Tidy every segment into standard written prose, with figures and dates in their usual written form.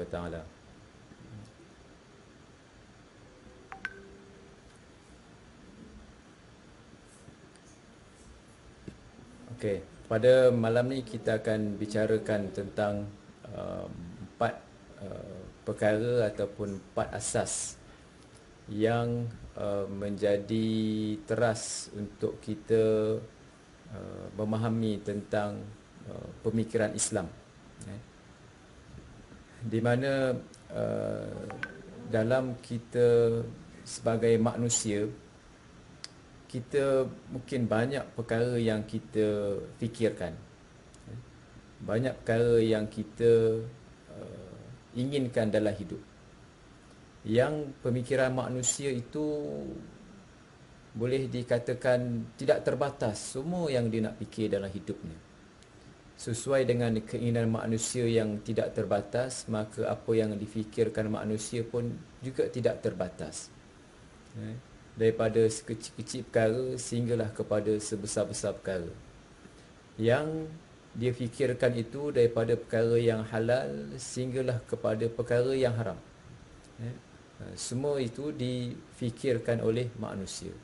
wa taala. Okey, pada malam ni kita akan bicarakan tentang uh, empat perkara ataupun empat asas yang menjadi teras untuk kita memahami tentang pemikiran Islam. Di mana dalam kita sebagai manusia, kita mungkin banyak perkara yang kita fikirkan, banyak perkara yang kita inginkan dalam hidup. Yang pemikiran manusia itu boleh dikatakan tidak terbatas, semua yang dia nak fikir dalam hidupnya. Sesuai dengan keinginan manusia yang tidak terbatas, maka apa yang difikirkan manusia pun juga tidak terbatas. Daripada sekecil-kecil perkara sehinggalah kepada sebesar-besar perkara. Yang dia fikirkan itu daripada perkara yang halal sehinggalah kepada perkara yang haram. Semua itu difikirkan oleh manusia.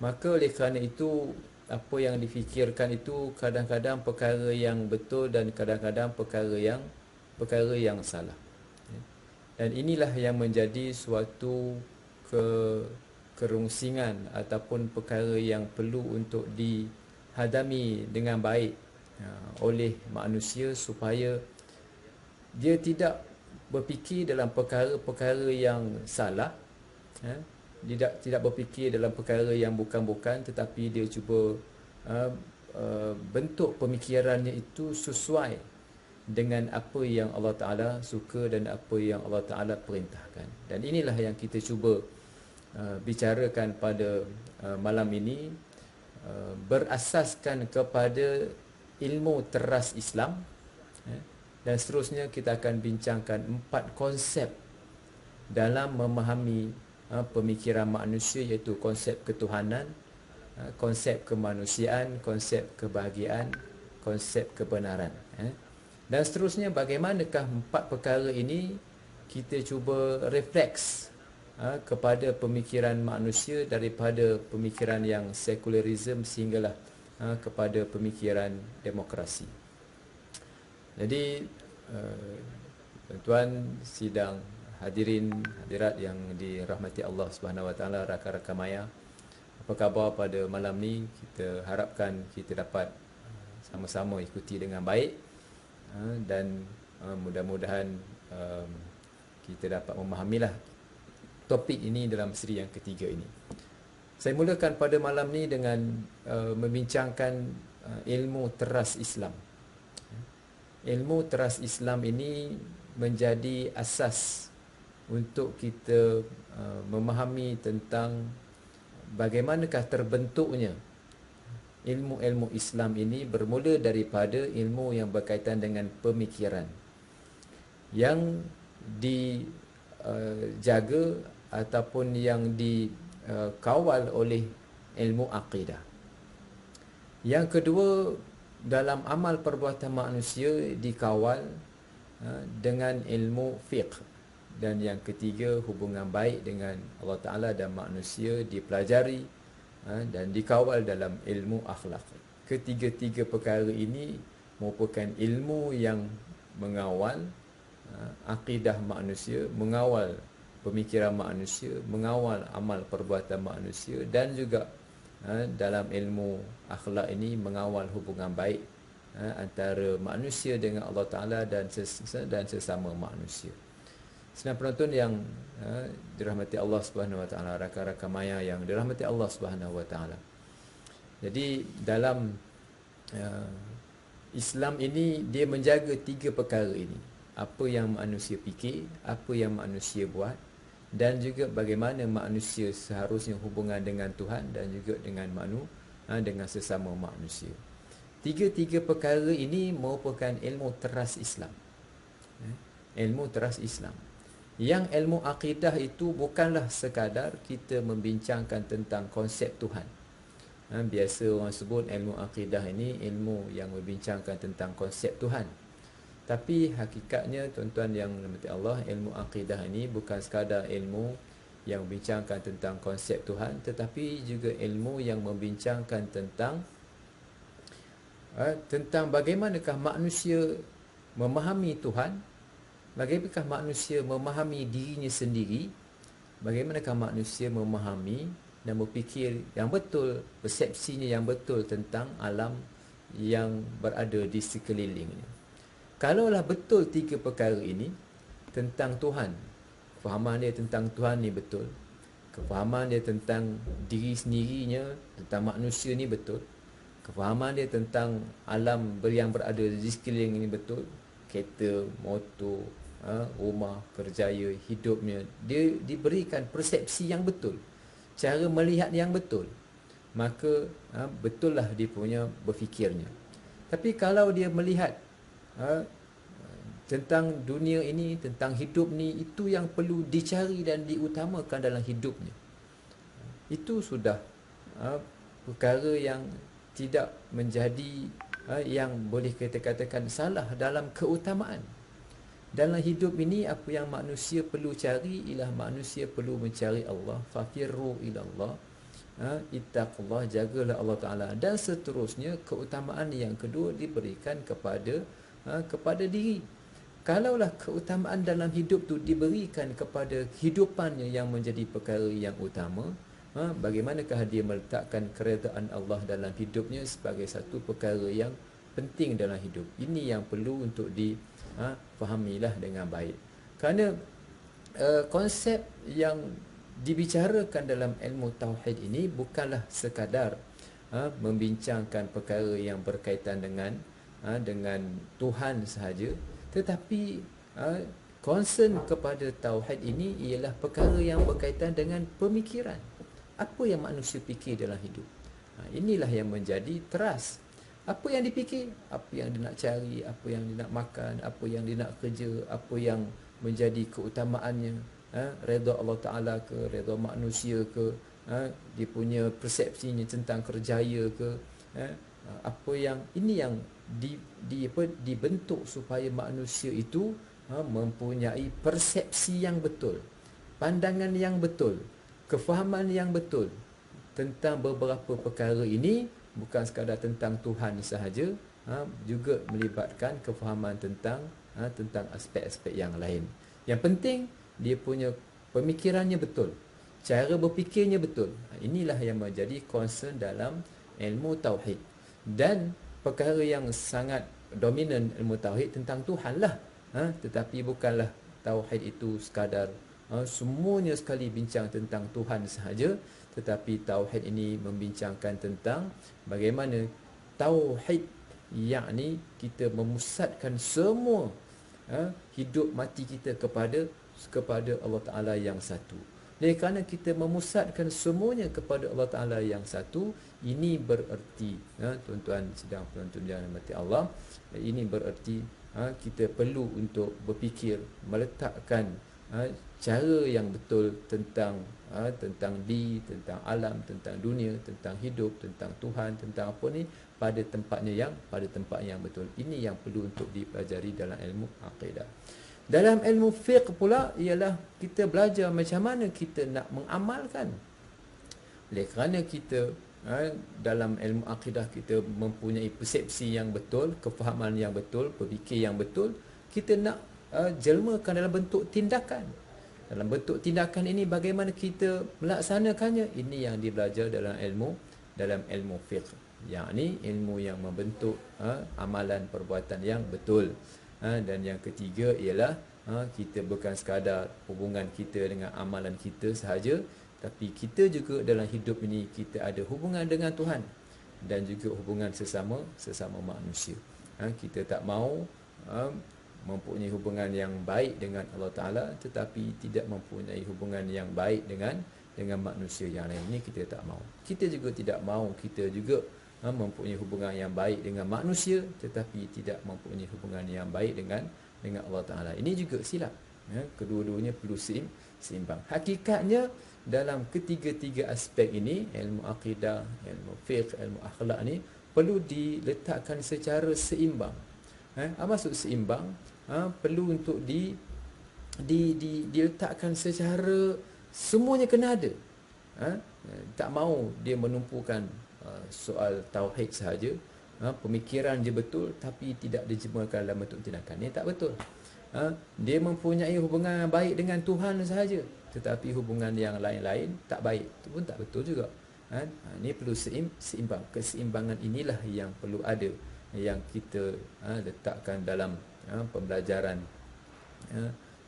Maka oleh kerana itu, apa yang difikirkan itu kadang-kadang perkara yang betul dan kadang-kadang perkara yang salah. Dan inilah yang menjadi suatu kerungsingan ataupun perkara yang perlu untuk dihadami dengan baik oleh manusia, supaya dia tidak berfikir dalam perkara-perkara yang salah, tidak berfikir dalam perkara yang bukan-bukan, tetapi dia cuba bentuk pemikirannya itu sesuai dengan apa yang Allah Ta'ala suka dan apa yang Allah Ta'ala perintahkan. Dan inilah yang kita cuba bicarakan pada malam ini, berasaskan kepada ilmu teras Islam. Dan seterusnya kita akan bincangkan 4 konsep dalam memahami pemikiran manusia, iaitu konsep ketuhanan, konsep kemanusiaan, konsep kebahagiaan, konsep kebenaran. Dan seterusnya, bagaimanakah 4 perkara ini kita cuba refleks kepada pemikiran manusia, daripada pemikiran yang sekularisme sehinggalah kepada pemikiran demokrasi. Jadi tuan-tuan sidang, hadirin hadirat yang dirahmati Allah Subhanahu Wa Taala, rakan-rakan maya, apa khabar pada malam ni? Kita harapkan kita dapat sama-sama ikuti dengan baik, dan mudah-mudahan kita dapat memahamilah topik ini dalam siri yang ketiga ini. Saya mulakan pada malam ni dengan membincangkan ilmu teras Islam. Ilmu teras Islam ini menjadi asas untuk kita memahami tentang bagaimanakah terbentuknya ilmu-ilmu Islam ini. Bermula daripada ilmu yang berkaitan dengan pemikiran, yang dijaga ataupun yang dikawal oleh ilmu akidah. Yang kedua, dalam amal perbuatan manusia dikawal dengan ilmu fiqh. Dan yang ketiga, hubungan baik dengan Allah Ta'ala dan manusia dipelajari dan dikawal dalam ilmu akhlak. Ketiga-tiga perkara ini merupakan ilmu yang mengawal akidah manusia, mengawal pemikiran manusia, mengawal amal perbuatan manusia, dan juga dalam ilmu akhlak ini mengawal hubungan baik antara manusia dengan Allah Ta'ala dan sesama manusia. Senang penonton yang dirahmati Allah Subhanahu Wa Taala, rakan-rakan maya yang dirahmati Allah Subhanahu Wa Taala. Jadi dalam Islam ini, dia menjaga 3 perkara ini. Apa yang manusia fikir, apa yang manusia buat, dan juga bagaimana manusia seharusnya hubungan dengan Tuhan dan juga dengan dengan sesama manusia. 3 perkara ini merupakan ilmu teras Islam. Ilmu teras Islam. Yang ilmu akidah itu bukanlah sekadar kita membincangkan tentang konsep Tuhan. Biasa orang sebut ilmu akidah ini ilmu yang membincangkan tentang konsep Tuhan. Tapi hakikatnya tuan-tuan yang dirahmati Allah, ilmu akidah ini bukan sekadar ilmu yang membincangkan tentang konsep Tuhan, tetapi juga ilmu yang membincangkan tentang bagaimanakah manusia memahami Tuhan, bagaimanakah manusia memahami dirinya sendiri, bagaimanakah manusia memahami dan berfikir yang betul, persepsinya yang betul tentang alam yang berada di sekelilingnya. Kalaulah betul tiga perkara ini tentang Tuhan, kefahaman dia tentang Tuhan ni betul, kefahaman dia tentang diri sendirinya, tentang manusia ni betul, kefahaman dia tentang alam yang berada di sekeliling ini betul, kereta, motor, rumah, kerjaya, hidupnya, dia diberikan persepsi yang betul, cara melihat yang betul, maka betullah dia punya berfikirnya. Tapi kalau dia melihat tentang dunia ini, tentang hidup ni, itu yang perlu dicari dan diutamakan dalam hidupnya, itu sudah perkara yang tidak menjadi yang boleh kita katakan salah dalam keutamaan. Dalam hidup ini, apa yang manusia perlu cari ialah manusia perlu mencari Allah. Fafirru ilallah, ittaqullah, jagalah Allah Ta'ala. Dan seterusnya, keutamaan yang kedua diberikan kepada diri. Kalaulah keutamaan dalam hidup tu diberikan kepada kehidupannya yang menjadi perkara yang utama, bagaimanakah dia meletakkan keredaan Allah dalam hidupnya sebagai satu perkara yang penting dalam hidup. Ini yang perlu untuk difahamilah dengan baik. Kerana konsep yang dibicarakan dalam ilmu tauhid ini bukanlah sekadar membincangkan perkara yang berkaitan dengan Tuhan sahaja, tetapi concern kepada tauhid ini ialah perkara yang berkaitan dengan pemikiran. Apa yang manusia fikir dalam hidup, inilah yang menjadi teras. Apa yang dipikir, apa yang dia nak cari, apa yang dia nak makan, apa yang dia nak kerja, apa yang menjadi keutamaannya, redha Allah Ta'ala ke, redha manusia ke, dia punya persepsinya tentang kerjaya ke, apa yang ini yang dibentuk supaya manusia itu mempunyai persepsi yang betul, pandangan yang betul, kefahaman yang betul tentang beberapa perkara ini. Bukan sekadar tentang Tuhan sahaja, juga melibatkan kefahaman tentang aspek-aspek yang lain. Yang penting dia punya pemikirannya betul, cara berfikirnya betul. Inilah yang menjadi concern dalam ilmu tauhid. Dan perkara yang sangat dominan ilmu tauhid tentang Tuhan lah, tetapi bukanlah tauhid itu sekadar semuanya sekali bincang tentang Tuhan sahaja, tetapi tauhid ini membincangkan tentang bagaimana tauhid, yakni kita memusatkan semua hidup mati kita kepada Allah Ta'ala yang satu. Oleh kerana kita memusatkan semuanya kepada Allah Ta'ala yang satu, ini bererti, tuan-tuan sedang penonton yang dirahmati Allah, ini bererti kita perlu untuk berfikir, meletakkan cara yang betul tentang diri, tentang alam, tentang dunia, tentang hidup, tentang Tuhan, tentang apa ni, pada tempat yang betul. Ini yang perlu untuk dipelajari dalam ilmu akidah. Dalam ilmu fiqh pula ialah kita belajar macam mana kita nak mengamalkan. Oleh kerana kita dalam ilmu akidah kita mempunyai persepsi yang betul, kefahaman yang betul, berfikir yang betul, kita nak jelmakan dalam bentuk tindakan. Dalam bentuk tindakan ini bagaimana kita melaksanakannya, ini yang dibelajar dalam ilmu fiqh, yakni ilmu yang membentuk amalan perbuatan yang betul. Dan yang ketiga ialah kita bukan sekadar hubungan kita dengan amalan kita sahaja, tapi kita juga dalam hidup ini kita ada hubungan dengan Tuhan dan juga hubungan sesama manusia. Kita tak mahu mempunyai hubungan yang baik dengan Allah Ta'ala, tetapi tidak mempunyai hubungan yang baik dengan manusia yang lain. Ini kita tak mahu. Kita juga tidak mahu kita juga mempunyai hubungan yang baik dengan manusia, tetapi tidak mempunyai hubungan yang baik dengan Allah Ta'ala. Ini juga silap. Kedua-duanya perlu seimbang. Hakikatnya dalam ketiga-tiga aspek ini, ilmu akidah, ilmu fiqh, ilmu akhlak ni perlu diletakkan secara seimbang. Maksud seimbang perlu untuk diletakkan secara semuanya kena ada. Tak mau dia menumpukan soal tauhid sahaja, pemikiran je betul tapi tidak dijemurkan dalam bentuk tindakan. Ini tak betul. Dia mempunyai hubungan baik dengan Tuhan sahaja, tetapi hubungan yang lain-lain tak baik, itu pun tak betul juga. Ini perlu seimbang. Keseimbangan inilah yang perlu ada, yang kita letakkan dalam pembelajaran.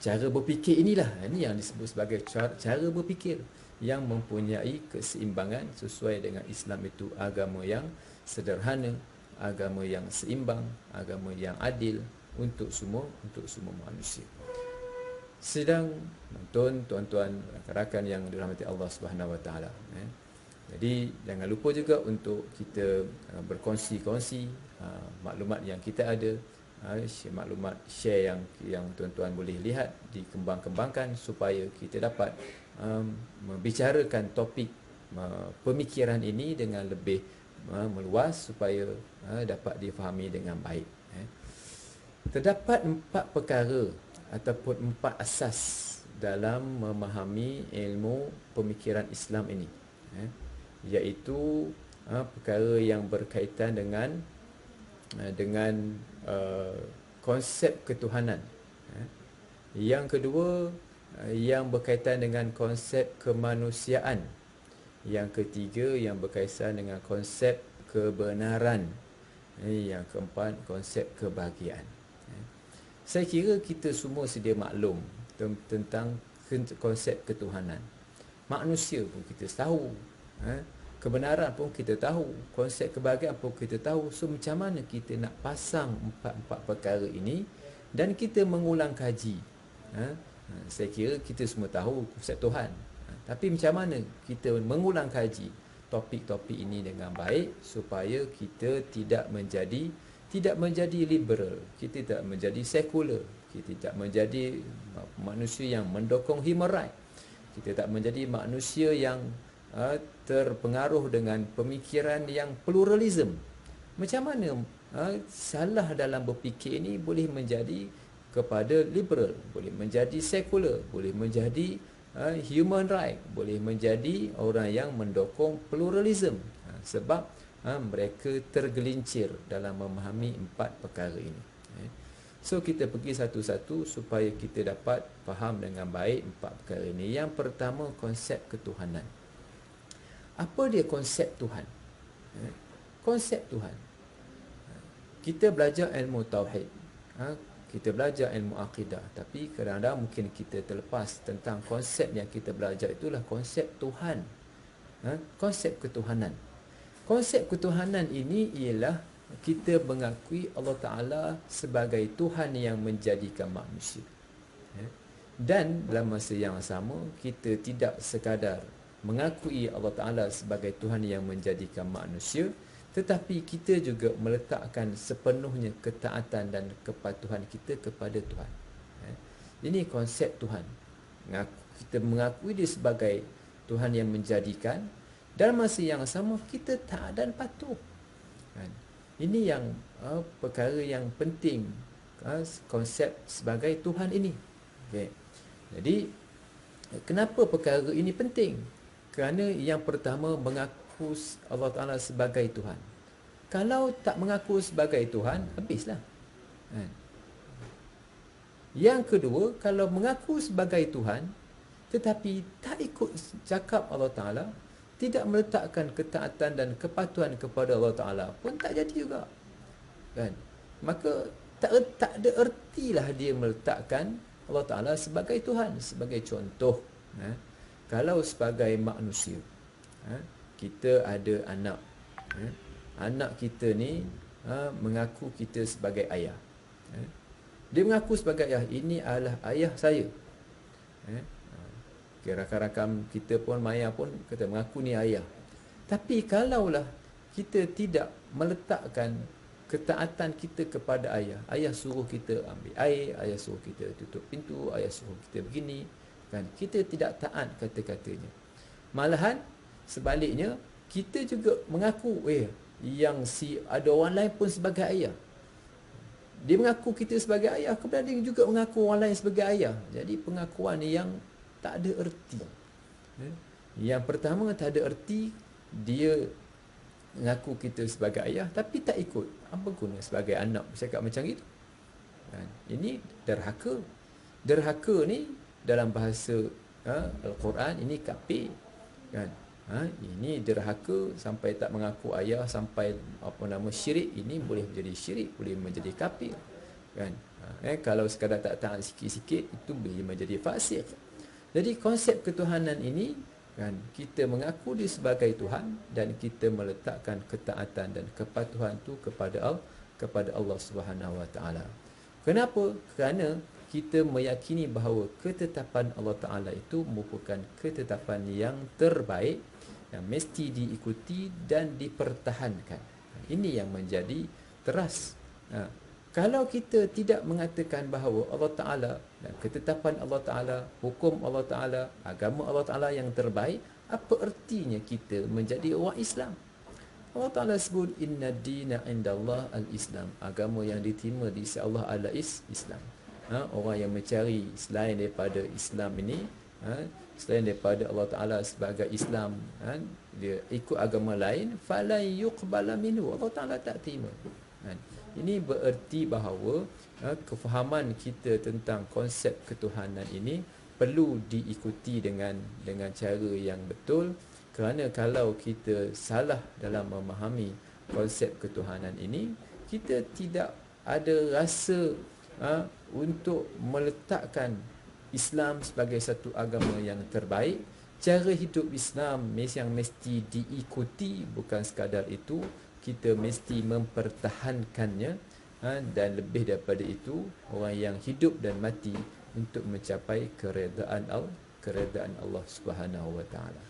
Cara berfikir inilah, ini yang disebut sebagai cara berfikir yang mempunyai keseimbangan sesuai dengan Islam. Itu agama yang sederhana, agama yang seimbang, agama yang adil untuk semua manusia. Sedang tuan-tuan rakan-rakan yang dirahmati Allah Subhanahu Wa Taala. Jadi jangan lupa juga untuk kita berkongsi-kongsi maklumat yang kita ada, maklumat share yang tuan-tuan boleh lihat, dikembang-kembangkan supaya kita dapat membicarakan topik pemikiran ini dengan lebih meluas supaya dapat difahami dengan baik. Terdapat 4 perkara ataupun 4 asas dalam memahami ilmu pemikiran Islam ini, iaitu perkara yang berkaitan dengan konsep ketuhanan. Yang kedua, yang berkaitan dengan konsep kemanusiaan. Yang ketiga, yang berkaitan dengan konsep kebenaran. Yang keempat, konsep kebahagiaan. Saya kira kita semua sedia maklum tentang konsep ketuhanan. Manusia pun kita tahu, kebenaran pun kita tahu, konsep kebahagiaan pun kita tahu. So macam mana kita nak pasang empat perkara ini dan kita mengulang kaji? Saya kira kita semua tahu konsep Tuhan, tapi macam mana kita mengulang kaji topik-topik ini dengan baik supaya kita tidak menjadi liberal, kita tidak menjadi sekular, kita tidak menjadi manusia yang mendokong human right, kita tak menjadi manusia yang terpengaruh dengan pemikiran yang pluralism. Macam mana salah dalam berfikir ini boleh menjadi kepada liberal, boleh menjadi sekular, boleh menjadi human right, boleh menjadi orang yang mendokong pluralism, sebab mereka tergelincir dalam memahami 4 perkara ini. So kita pergi satu-satu supaya kita dapat faham dengan baik 4 perkara ini. Yang pertama, konsep ketuhanan. Apa dia konsep Tuhan? Konsep Tuhan, kita belajar ilmu tauhid, kita belajar ilmu akidah, tapi kadang-kadang mungkin kita terlepas tentang konsep yang kita belajar, itulah konsep Tuhan. Konsep ketuhanan. Konsep ketuhanan ini ialah kita mengakui Allah Ta'ala sebagai Tuhan yang menjadikan manusia. Dan dalam masa yang sama, kita tidak sekadar mengakui Allah Ta'ala sebagai Tuhan yang menjadikan manusia, tetapi kita juga meletakkan sepenuhnya ketaatan dan kepatuhan kita kepada Tuhan. Ini konsep Tuhan. Kita mengakui dia sebagai Tuhan yang menjadikan, dan masa yang sama kita taat dan patuh. Ini yang perkara yang penting, konsep sebagai Tuhan ini. Jadi kenapa perkara ini penting? Kerana yang pertama, mengaku Allah Ta'ala sebagai Tuhan. Kalau tak mengaku sebagai Tuhan, habislah. Yang kedua, kalau mengaku sebagai Tuhan tetapi tak ikut cakap Allah Ta'ala, tidak meletakkan ketaatan dan kepatuhan kepada Allah Ta'ala, pun tak jadi juga. Maka tak ada ertilah dia meletakkan Allah Ta'ala sebagai Tuhan. Sebagai contoh, kalau sebagai manusia, kita ada anak, anak kita ni mengaku kita sebagai ayah. Dia mengaku sebagai ayah, ini adalah ayah saya. Rakan-rakan kita pun, Maya pun kata mengaku ni ayah. Tapi kalaulah kita tidak meletakkan ketaatan kita kepada ayah, ayah suruh kita ambil air, ayah suruh kita tutup pintu, ayah suruh kita begini, kan, kita tidak taat kata-katanya. Malahan sebaliknya, kita juga mengaku yang ada orang lain pun sebagai ayah. Dia mengaku kita sebagai ayah, kemudian dia juga mengaku orang lain sebagai ayah. Jadi pengakuan yang tak ada erti. Yang pertama, tak ada erti. Dia mengaku kita sebagai ayah tapi tak ikut. Apa guna sebagai anak bercakap macam itu? Ini derhaka. Derhaka ni dalam bahasa Al-Quran ini kafir, kan? Ini derhaka sampai tak mengaku ayah, sampai syirik. Ini boleh menjadi syirik, boleh menjadi kafir, kan? Kalau sekadar tak taat sikit-sikit, itu boleh menjadi fasik. Jadi konsep ketuhanan ini, kan, kita mengaku dia sebagai Tuhan dan kita meletakkan ketaatan dan kepatuhan tu kepada Allah Subhanahu Wa Taala. Kenapa? Kerana kita meyakini bahawa ketetapan Allah Ta'ala itu merupakan ketetapan yang terbaik, yang mesti diikuti dan dipertahankan. Ini yang menjadi teras. Kalau kita tidak mengatakan bahawa Allah Ta'ala dan ketetapan Allah Ta'ala, hukum Allah Ta'ala, agama Allah Ta'ala yang terbaik, apa ertinya kita menjadi orang Islam? Allah Ta'ala sebut, inna dina indallah al-Islam. Agama yang diterima di sisi Allah adalah Islam. Orang yang mencari selain daripada Islam ini, selain daripada Allah Ta'ala sebagai Islam, dia ikut agama lain, falan yuqbala minhu, Allah Ta'ala tak terima. Ini bererti bahawa kefahaman kita tentang konsep ketuhanan ini perlu diikuti dengan cara yang betul. Kerana kalau kita salah dalam memahami konsep ketuhanan ini, kita tidak ada rasa untuk meletakkan Islam sebagai satu agama yang terbaik. Cara hidup Islam yang mesti diikuti, bukan sekadar itu, kita mesti mempertahankannya, dan lebih daripada itu, orang yang hidup dan mati untuk mencapai keredaan Allah Subhanahu Wa Taala.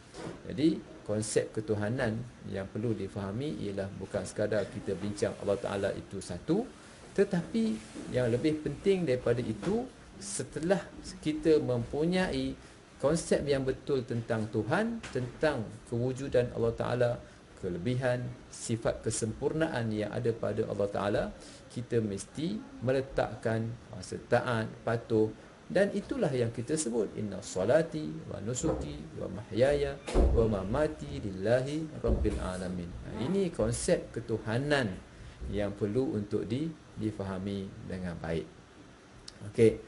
Jadi konsep ketuhanan yang perlu difahami ialah bukan sekadar kita bincang Allah Ta'ala itu satu, tetapi yang lebih penting daripada itu, setelah kita mempunyai konsep yang betul tentang Tuhan, tentang kewujudan Allah Ta'ala, kelebihan, sifat kesempurnaan yang ada pada Allah Ta'ala, kita mesti meletakkan rasa taat, patuh. Dan itulah yang kita sebut, inna salati wa nusuki wa mahyaya wa mamati lillahi rabbil alamin. Ini konsep ketuhanan yang perlu untuk difahami dengan baik. Okey.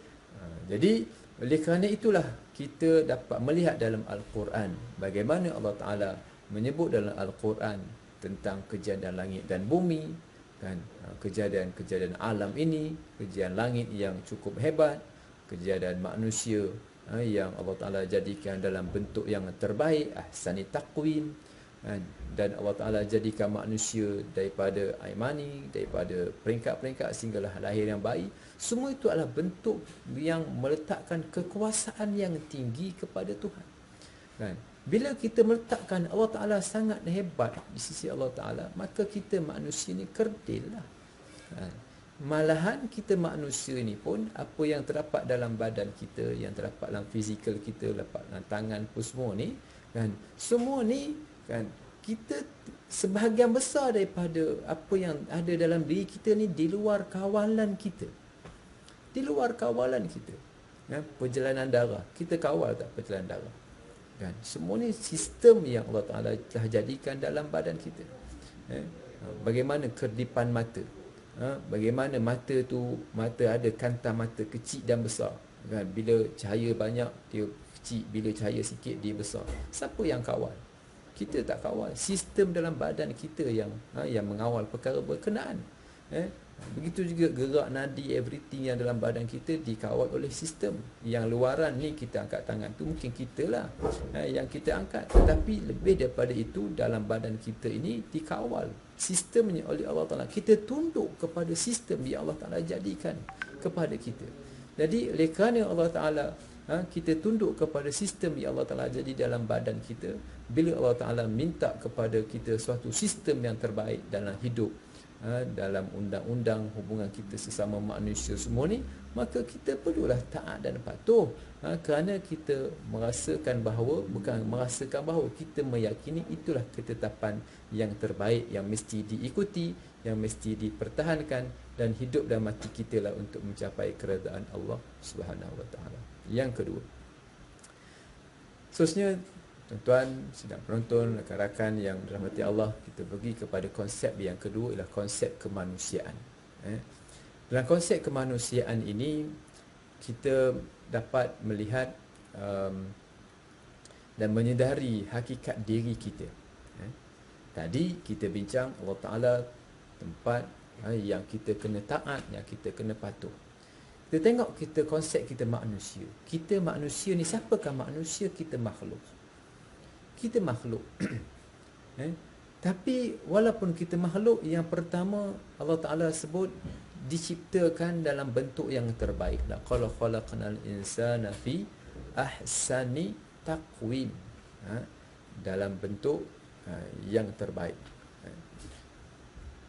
Jadi oleh kerana itulah kita dapat melihat dalam Al-Quran bagaimana Allah Ta'ala menyebut dalam Al-Quran tentang kejadian langit dan bumi, kan, kejadian alam ini, kejadian langit yang cukup hebat, kejadian manusia yang Allah Ta'ala jadikan dalam bentuk yang terbaik, ahsani taqwim, dan Allah Ta'ala jadikan manusia daripada air mani, daripada peringkat-peringkat sehinggalah lahir yang baik. Semua itu adalah bentuk yang meletakkan kekuasaan yang tinggi kepada Tuhan, kan? Bila kita meletakkan Allah Ta'ala sangat hebat di sisi Allah Ta'ala, maka kita manusia ni kerdil lah, kan? Malahan kita manusia ni pun, apa yang terdapat dalam badan kita, yang terdapat dalam fizikal kita, terdapat dalam tangan pun semua ni, kan, semua ni, kan, kita sebahagian besar daripada apa yang ada dalam diri kita ni di luar kawalan kita. Di luar kawalan kita, kan? Perjalanan darah, kita kawal tak perjalanan darah, kan? Semua ni sistem yang Allah Ta'ala telah jadikan dalam badan kita. Bagaimana kerdipan mata, bagaimana mata tu, mata ada kanta mata kecil dan besar, kan? Bila cahaya banyak dia kecil, bila cahaya sikit dia besar. Siapa yang kawal? Kita tak kawal. Sistem dalam badan kita yang mengawal perkara berkenaan. Begitu juga gerak nadi, everything yang dalam badan kita dikawal oleh sistem. Yang luaran ni kita angkat tangan tu mungkin kita lah yang kita angkat, tetapi lebih daripada itu, dalam badan kita ini dikawal sistemnya oleh Allah Ta'ala. Kita tunduk kepada sistem yang Allah Ta'ala jadikan kepada kita. Jadi oleh kerana Allah Ta'ala, kita tunduk kepada sistem yang Allah Ta'ala jadi dalam badan kita, bila Allah Ta'ala minta kepada kita suatu sistem yang terbaik dalam hidup, dalam undang-undang hubungan kita sesama manusia semua ni, maka kita perlulah taat dan patuh, kerana kita merasakan bahawa, bukan merasakan bahawa, kita meyakini itulah ketetapan yang terbaik yang mesti diikuti, yang mesti dipertahankan, dan hidup dan mati kita lah untuk mencapai keredaan Allah Subhanahu Wa Taala. Yang kedua, seterusnya, tuan-tuan, sedang penonton, rakan-rakan yang dirahmati Allah, kita pergi kepada konsep yang kedua, ialah konsep kemanusiaan. Dalam konsep kemanusiaan ini, kita dapat melihat dan menyedari hakikat diri kita. Tadi kita bincang Allah Ta'ala tempat yang kita kena taat, yang kita kena patuh. Kita tengok kita konsep kita manusia. Kita manusia ni, siapakah manusia? Kita makhluk. Kita makhluk. Tapi walaupun kita makhluk, yang pertama Allah Ta'ala sebut diciptakan dalam bentuk yang terbaik. Laqad khalaqnal insana fi ahsani taqwim. Dalam bentuk yang terbaik.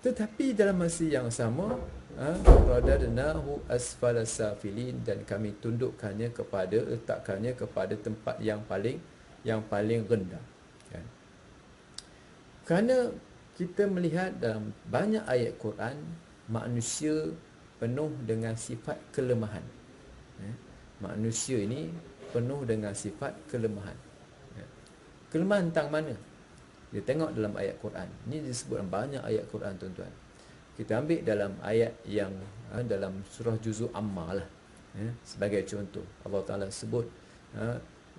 Tetapi dalam masa yang sama, radadnahu asfala safilin, dan kami tundukkannya kepada, letakkannya kepada tempat yang paling rendah. Kerana kita melihat dalam banyak ayat Quran, manusia penuh dengan sifat kelemahan. Manusia ini penuh dengan sifat kelemahan. Kelemahan tentang mana? Dia tengok dalam ayat Quran. Ini disebut dalam banyak ayat Quran, tuan-tuan. Kita ambil dalam ayat yang dalam surah Juz'u Amma lah. Sebagai contoh, Allah Ta'ala sebut,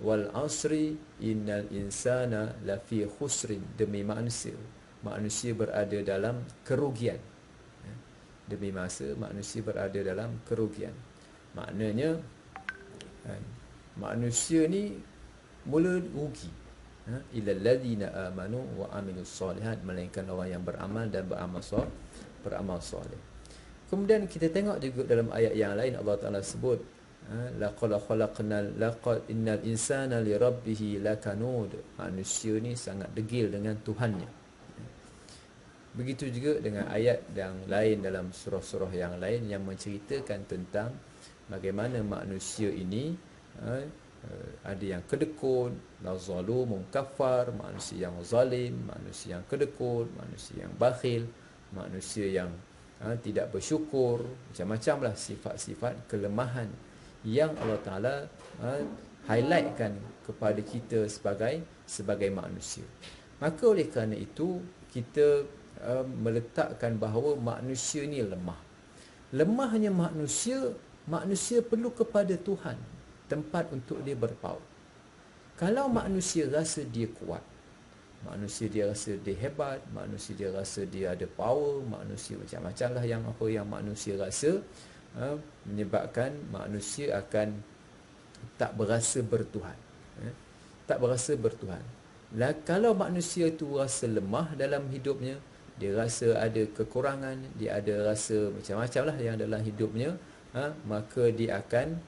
wal asri innal insana lafi khusrin, demi manusia. Manusia berada dalam kerugian. Demi masa, manusia berada dalam kerugian. Maknanya, manusia ni mula rugi. Illal ladzina amanu wa amilus solihat, melainkan orang yang beramal dan beramal soleh. Kemudian kita tengok juga dalam ayat yang lain, Allah Ta'ala sebut, laqad innal insana li rabbih lakanud, manusia ni sangat degil dengan Tuhannya. Begitu juga dengan ayat yang lain dalam surah-surah yang lain yang menceritakan tentang bagaimana manusia ini ada yang kedekut, la zalumun kafar, manusia yang zalim, manusia yang kedekut, manusia yang bakhil, manusia yang tidak bersyukur, macam-macam lah sifat-sifat kelemahan yang Allah Ta'ala highlightkan kepada kita sebagai manusia. Maka oleh kerana itu, kita meletakkan bahawa manusia ni lemah. Lemahnya manusia perlu kepada Tuhan, tempat untuk dia berpaut. Kalau manusia rasa dia kuat, manusia dia rasa dia hebat, manusia dia rasa dia ada power, manusia macam-macam lah yang manusia rasa, menyebabkan manusia akan tak berasa bertuhan. Tak berasa bertuhan. Kalau manusia itu rasa lemah dalam hidupnya, dia rasa ada kekurangan, dia ada rasa macam-macam lah yang dalam hidupnya, maka dia akan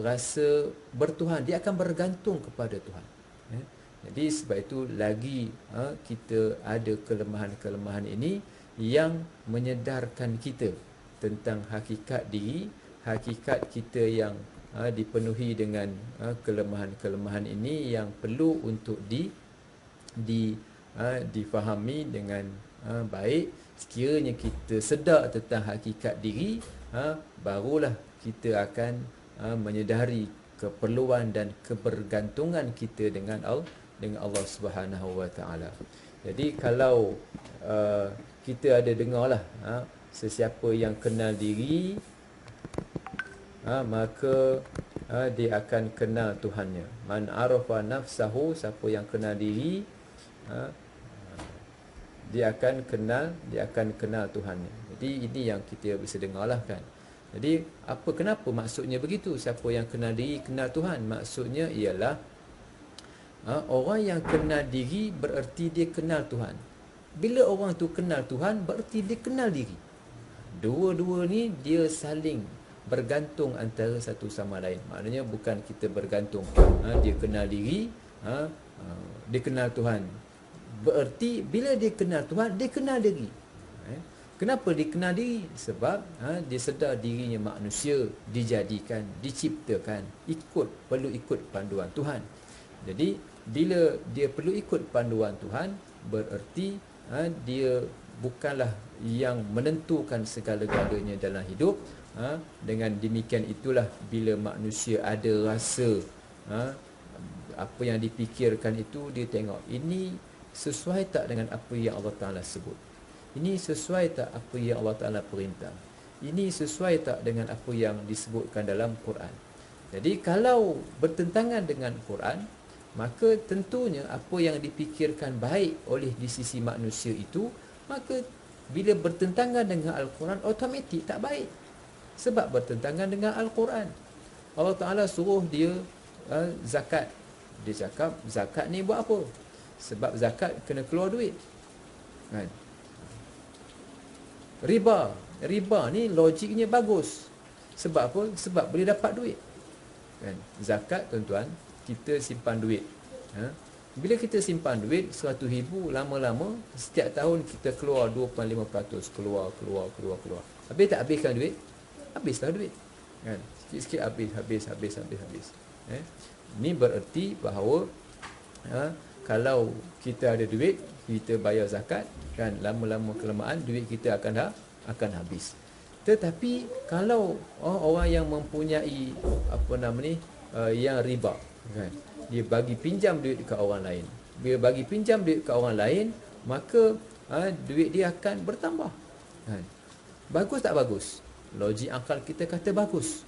rasa bertuhan, dia akan bergantung kepada Tuhan. Jadi sebab itu lagi kita ada kelemahan-kelemahan ini yang menyedarkan kita tentang hakikat diri, hakikat kita yang dipenuhi dengan kelemahan-kelemahan ini yang perlu untuk difahami dengan baik. Sekiranya kita sedar tentang hakikat diri, barulah kita akan menyedari keperluan dan kebergantungan kita dengan Allah Subhanahu Wa Taala. Jadi kalau kita ada dengarlah, sesiapa yang kenal diri, maka dia akan kenal Tuhannya. Man arafa nafsahu, siapa yang kenal diri, dia akan kenal Tuhannya. Jadi ini yang kita bisa dengarlah kan. Jadi kenapa maksudnya begitu? Siapa yang kenal diri, kenal Tuhan? Maksudnya ialah orang yang kenal diri bererti dia kenal Tuhan. Bila orang tu kenal Tuhan, bererti dia kenal diri. Dua-dua ni dia saling bergantung antara satu sama lain. Maknanya bukan kita bergantung, dia kenal diri, dia kenal Tuhan. Bererti bila dia kenal Tuhan, dia kenal diri. Kenapa dia kenal diri? Sebab dia sedar dirinya manusia, dijadikan, diciptakan, perlu ikut panduan Tuhan. Jadi bila dia perlu ikut panduan Tuhan, bererti dia bukanlah yang menentukan segala-galanya dalam hidup. Dengan demikian itulah bila manusia ada rasa apa yang dipikirkan itu, dia tengok ini sesuai tak dengan apa yang Allah Ta'ala sebut, ini sesuai tak apa yang Allah Ta'ala perintah, ini sesuai tak dengan apa yang disebutkan dalam Quran. Jadi kalau bertentangan dengan Quran, maka tentunya apa yang dipikirkan baik oleh di sisi manusia itu, maka bila bertentangan dengan Al-Quran, automatik tak baik. Sebab bertentangan dengan Al-Quran. Allah Ta'ala suruh dia zakat. Dia cakap, zakat ni buat apa? Sebab zakat kena keluar duit. Kan? Riba ni logiknya bagus. Sebab apa? Sebab boleh dapat duit. Kan? Zakat, tuan-tuan, kita simpan duit. Bila kita simpan duit 100,000, lama-lama setiap tahun kita keluar 2.5%, keluar. Habis tak habiskan duit? Habislah duit. Kan? Sikit-sikit habis. Ini bererti bahawa kalau kita ada duit, kita bayar zakat, kan, lama-lama kelamaan duit kita akan habis. Tetapi kalau orang yang mempunyai yang riba, kan, dia bagi pinjam duit dekat orang lain. Bila bagi pinjam duit dekat orang lain, maka duit dia akan bertambah. Kan? Bagus tak bagus? Logik akal kita kata bagus.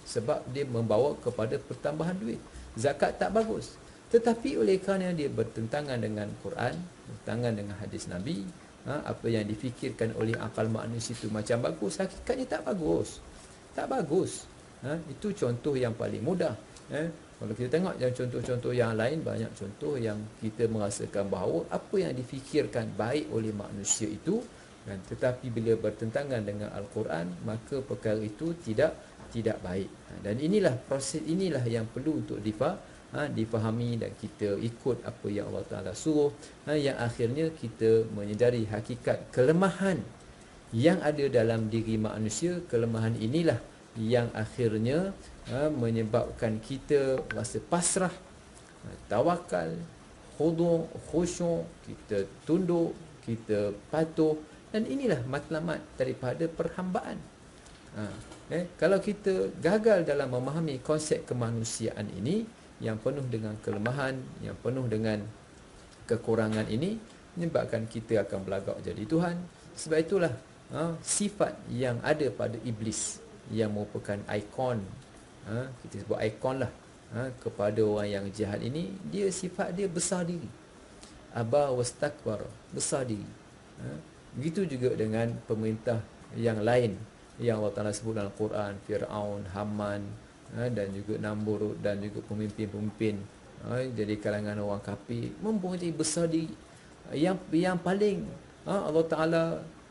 Sebab dia membawa kepada pertambahan duit. Zakat tak bagus. Tetapi oleh kerana dia bertentangan dengan Quran, bertentangan dengan hadis Nabi, apa yang difikirkan oleh akal manusia itu macam bagus, hakikatnya tak bagus. Tak bagus. Itu contoh yang paling mudah. Kalau kita tengok yang contoh-contoh yang lain, banyak contoh yang kita merasakan bahawa apa yang difikirkan baik oleh manusia itu, kan, tetapi bila bertentangan dengan Al-Quran, maka perkara itu tidak baik. Dan inilah proses, inilah yang perlu untuk difahami dan kita ikut apa yang Allah Ta'ala suruh, yang akhirnya kita menyedari hakikat kelemahan yang ada dalam diri manusia. Kelemahan inilah yang akhirnya menyebabkan kita rasa pasrah, tawakal, khusyuk, kita tunduk, kita patuh, dan inilah matlamat daripada perhambaan. Kalau kita gagal dalam memahami konsep kemanusiaan ini yang penuh dengan kelemahan, yang penuh dengan kekurangan ini, menyebabkan kita akan berlagak jadi Tuhan. Sebab itulah sifat yang ada pada iblis yang merupakan ikon, kita sebut ikon lah, kepada orang yang jahat ini, dia sifat dia besar diri. Aba wastakbar, besar diri. Begitu juga dengan pemerintah yang lain yang Allah Ta'ala sebut dalam Quran, Fir'aun, Haman, dan juga Namrud, dan juga pemimpin-pemimpin dari kalangan orang kafir, mempunyai besar diri. Yang paling Allah Ta'ala,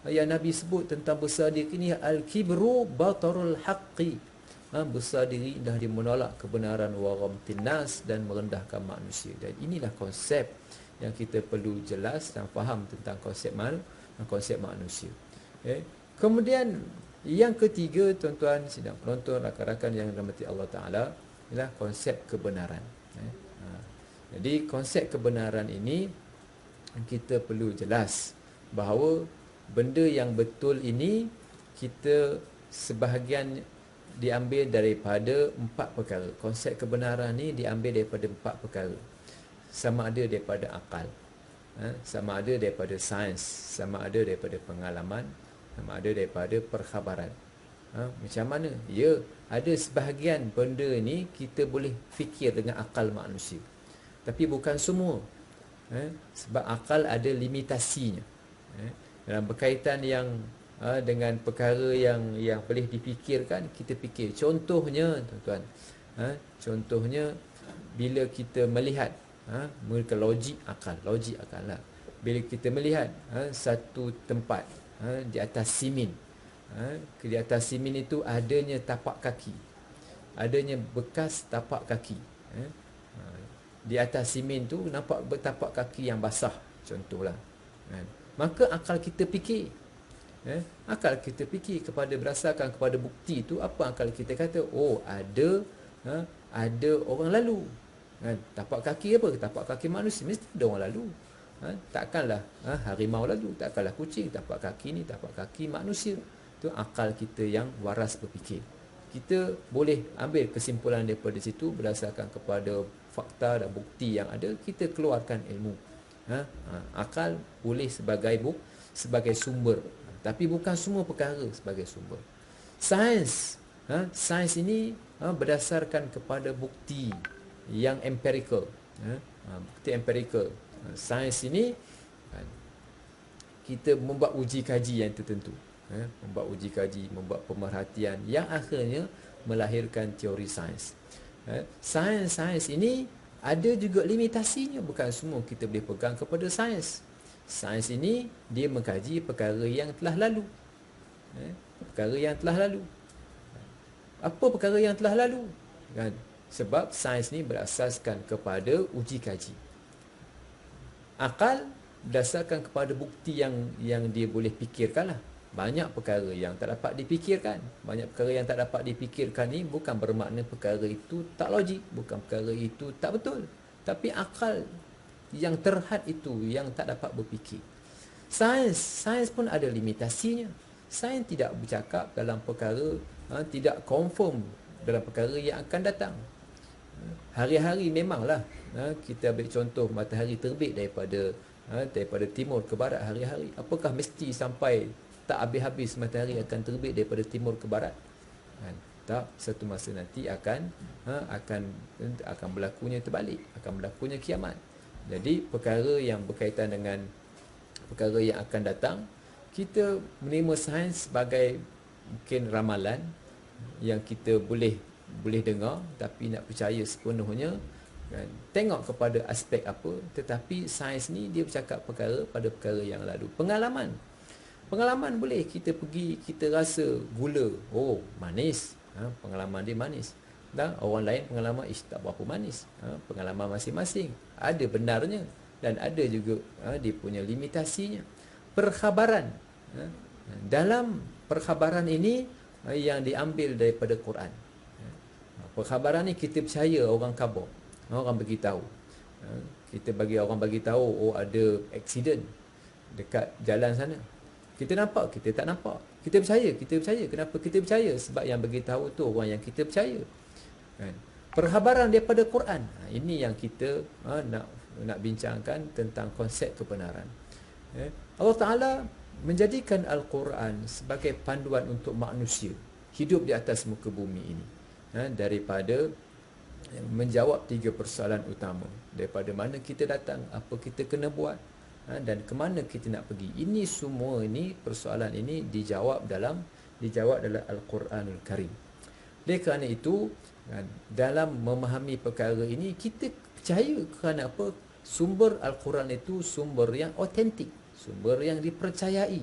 yang Nabi sebut tentang besar diri ini, al-kibru batarul haqqi, besar diri dah dia menolak kebenaran, wa ghamtin nas, dan merendahkan manusia. Dan inilah konsep yang kita perlu jelas dan faham tentang konsep manusia. Kemudian yang ketiga, tuan-tuan sidang penonton, rakan-rakan yang dirahmati Allah Ta'ala, ialah konsep kebenaran. Jadi konsep kebenaran ini kita perlu jelas bahawa benda yang betul ini, kita sebahagian diambil daripada 4 perkara. Konsep kebenaran ni diambil daripada 4 perkara. Sama ada daripada akal, sama ada daripada sains, sama ada daripada pengalaman, sama ada daripada perkhabaran. Macam mana? Ya, ada sebahagian benda ni kita boleh fikir dengan akal manusia, tapi bukan semua. Sebab akal ada limitasinya. Dalam berkaitan yang dengan perkara yang boleh dipikirkan, kita fikir. Contohnya, tuan-tuan, contohnya bila kita melihat, mereka logik akal lah. Bila kita melihat satu tempat di atas simen, di atas simen itu adanya tapak kaki, adanya bekas tapak kaki. Di atas simen tu nampak bertapak kaki yang basah, contohlah. Maka akal kita fikir, akal kita fikir berdasarkan kepada bukti itu. Apa akal kita kata? Oh, ada orang lalu. Tapak kaki apa? Tapak kaki manusia, mesti ada orang lalu. Takkanlah harimau lalu, takkanlah kucing, tapak kaki ni, tapak kaki manusia. Itu akal kita yang waras berfikir. Kita boleh ambil kesimpulan daripada situ berdasarkan kepada fakta dan bukti yang ada, kita keluarkan ilmu. Akal boleh sebagai sumber, tapi bukan semua perkara sebagai sumber. Sains, sains ini berdasarkan kepada bukti yang empirical. Bukti empirical. Sains ini kita membuat uji kaji yang tertentu, membuat uji kaji, membuat pemerhatian yang akhirnya melahirkan teori sains. Sains ini ada juga limitasinya, bukan semua kita boleh pegang kepada sains. Sains ini dia mengkaji perkara yang telah lalu. Perkara yang telah lalu. Apa perkara yang telah lalu? Kan? Sebab sains ni berasaskan kepada uji kaji. Akal berdasarkan kepada bukti yang dia boleh fikirkan lah. Banyak perkara yang tak dapat dipikirkan. Banyak perkara yang tak dapat dipikirkan ni bukan bermakna perkara itu tak logik, bukan perkara itu tak betul. Tapi akal yang terhad itu yang tak dapat berfikir. Sains pun ada limitasinya. Sains tidak bercakap dalam perkara, tidak confirm dalam perkara yang akan datang. Hari-hari memanglah, kita ambil contoh matahari terbit daripada timur ke barat hari-hari. Apakah mesti sampai tak habis-habis matahari akan terbit daripada timur ke barat? Tak, satu masa nanti akan berlakunya terbalik, akan berlakunya kiamat. Jadi perkara yang berkaitan dengan perkara yang akan datang, kita menerima sains sebagai mungkin ramalan yang kita boleh dengar, tapi nak percaya sepenuhnya, kan? Tengok kepada aspek apa. Tetapi sains ni dia bercakap pada perkara yang lalu. Pengalaman boleh kita pergi, kita rasa gula, oh manis, pengalaman dia manis. Dan orang lain pengalaman tak berapa manis. Pengalaman masing-masing ada benarnya dan ada juga dia punya limitasinya. Perkhabaran, dalam perkhabaran ini yang diambil daripada Quran. Perkhabaran ni kita percaya orang khabar, orang beritahu. Kita bagi orang bagi tahu, oh ada aksiden dekat jalan sana. Kita nampak, kita tak nampak. Kita percaya. Kenapa kita percaya? Sebab yang beritahu tu orang yang kita percaya. Kan? Perkhabaran daripada Quran. Ini yang kita nak bincangkan tentang konsep kebenaran. Allah Ta'ala menjadikan Al-Quran sebagai panduan untuk manusia hidup di atas muka bumi ini. Daripada menjawab 3 persoalan utama. Daripada mana kita datang, apa kita kena buat, dan ke mana kita nak pergi. Ini semua ini, persoalan ini dijawab dalam Al-Quranul Karim. Oleh kerana itu, dalam memahami perkara ini, kita percaya kerana apa? Sumber Al-Quran itu sumber yang otentik, sumber yang dipercayai